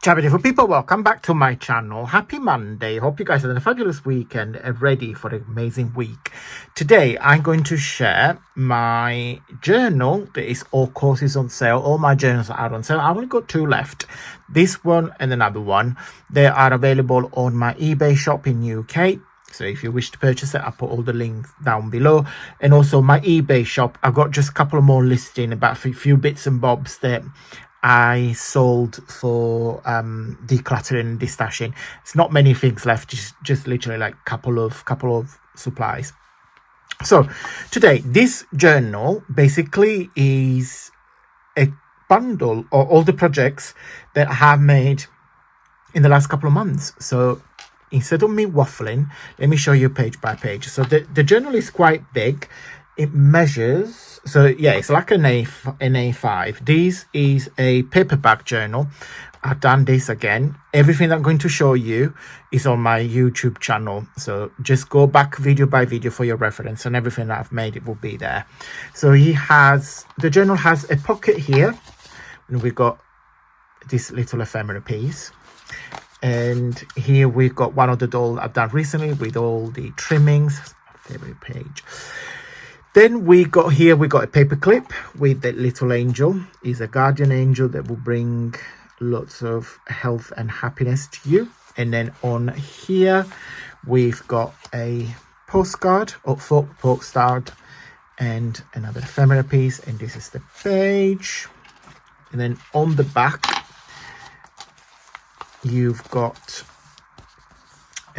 Ciao beautiful people, welcome back to my channel. Happy Monday. Hope you guys had a fabulous weekend and ready for an amazing week. Today I'm going to share my journal that is all courses on sale. All my journals are on sale. I've only got two left, this one and another one. They are available on my eBay shop in UK. So if you wish to purchase it, I'll put all the links down below. And also my eBay shop, I've got just a couple more listing, about a few bits and bobs that I sold for decluttering and destashing. It's not many things left, just literally like couple of supplies. So today, this journal basically is a bundle of all the projects that I have made in the last couple of months. So instead of me waffling, let me show you page by page. So the journal is quite big. It measures, so yeah, it's like an A5. This is a paperback journal. I've done this again. Everything that I'm going to show you is on my YouTube channel. So just go back video by video for your reference, and everything that I've made, it will be there. So the journal has a pocket here, and we've got this little ephemera piece. And here we've got one of the dolls I've done recently with all the trimmings. My favorite page. Then we got a paper clip with that little angel. It's a guardian angel that will bring lots of health and happiness to you. And then on here we've got a postcard or postcard and another ephemera piece, and this is the page. And then on the back you've got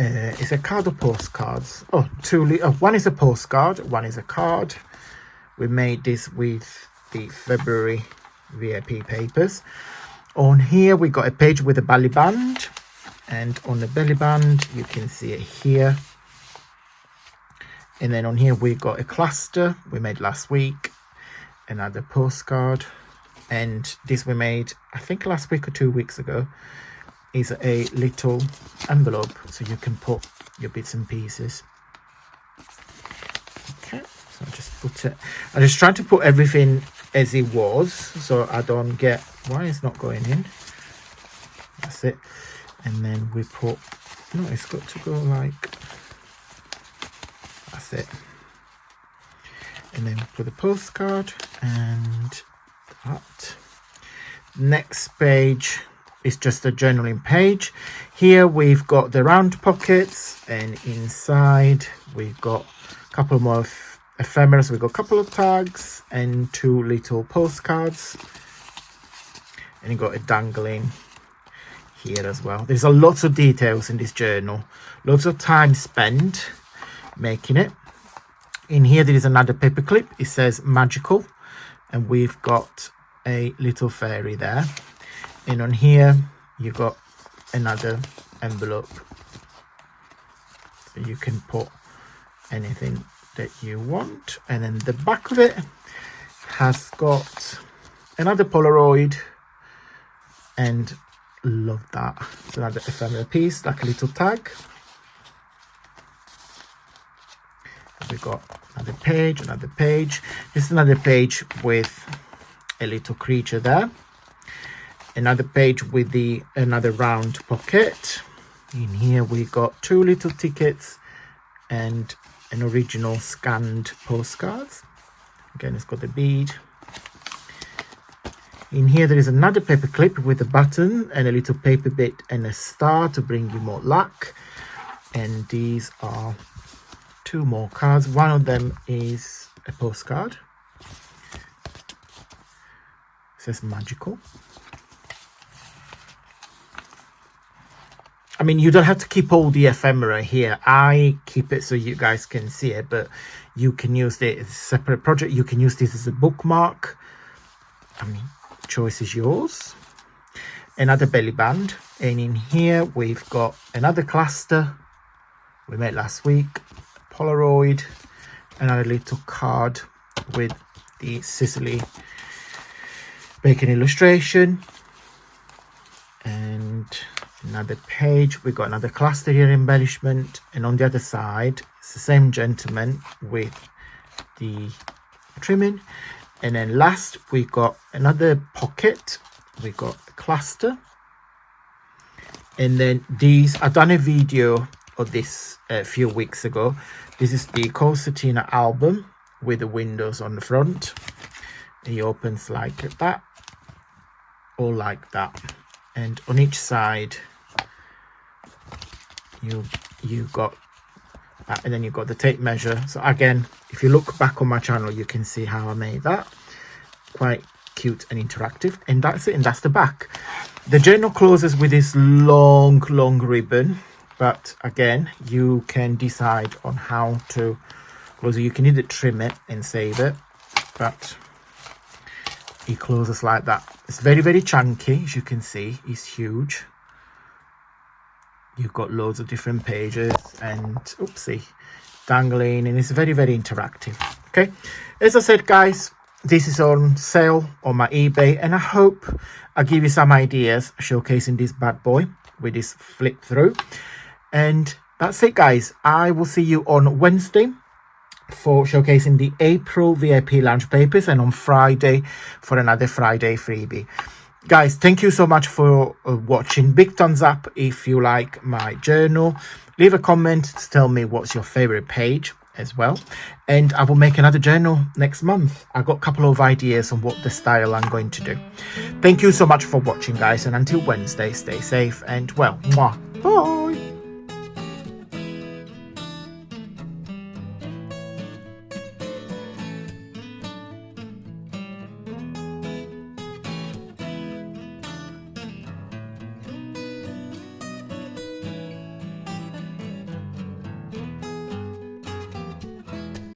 it's a card of postcards. One is a postcard, one is a card. We made this with the February VIP papers. On here we got a page with a belly band, and on the belly band you can see it here. And then on here we got a cluster we made last week, another postcard, and this we made I think last week or 2 weeks ago. Is a little envelope so you can put your bits and pieces. Okay, so I just put it. I just tried to put everything as it was, so I don't get why it's not going in. That's it. And then we put it's got to go like that's it. And then put the postcard and that. Next page. It's just a journaling page. Here we've got the round pockets, and inside we've got a couple more ephemeras. We've got a couple of tags and 2 little postcards, and you've got a dangling here as well. There's a lot of details in this journal, lots of time spent making it. In here there is another paper clip. It says magical, and we've got a little fairy there. And on here you got another envelope, so you can put anything that you want. And then the back of it has got another Polaroid, and love that. It's another ephemera piece, like a little tag. We got another page, just another page with a little creature there. Another page with another round pocket. In here we got 2 little tickets and an original scanned postcards. Again, it's got the bead. In here there is another paper clip with a button and a little paper bit and a star to bring you more luck. And these are 2 more cards. One of them is a postcard. It says magical. I mean, you don't have to keep all the ephemera here. I keep it so you guys can see it, but you can use it as a separate project. You can use this as a bookmark. I mean, choice is yours. Another belly band. And in here, we've got another cluster we made last week. Polaroid. Another little card with the Sicily bacon illustration. And another page, we got another cluster here, embellishment, and on the other side it's the same gentleman with the trimming. And then last we got another pocket, we got a cluster, And then these, I've done a video of this a few weeks ago. This is the Concertina album with the windows on the front. It opens like that, or like that, and on each side you got that, and then you've got the tape measure. So again, if you look back on my channel, you can see how I made that. Quite cute and interactive. And that's it, and that's the back. The journal closes with this long ribbon, but again, you can decide on how to close it. You can either trim it and save it, but it closes like that. It's very chunky, as you can see. It's huge. You've got loads of different pages and oopsie dangling, and it's very interactive. Okay, as I said, guys, this is on sale on my eBay, and I hope I give you some ideas showcasing this bad boy with this flip through. And that's it, guys. I will see you on Wednesday for showcasing the April VIP lounge papers, and on Friday for another Friday freebie. Guys, thank you so much for watching. Big thumbs up if you like my journal. Leave a comment to tell me what's your favorite page as well, and I will make another journal next month. I got a couple of ideas on what the style I'm going to do. Thank you so much for watching, guys, and until Wednesday, stay safe and well. Mwah. Bye.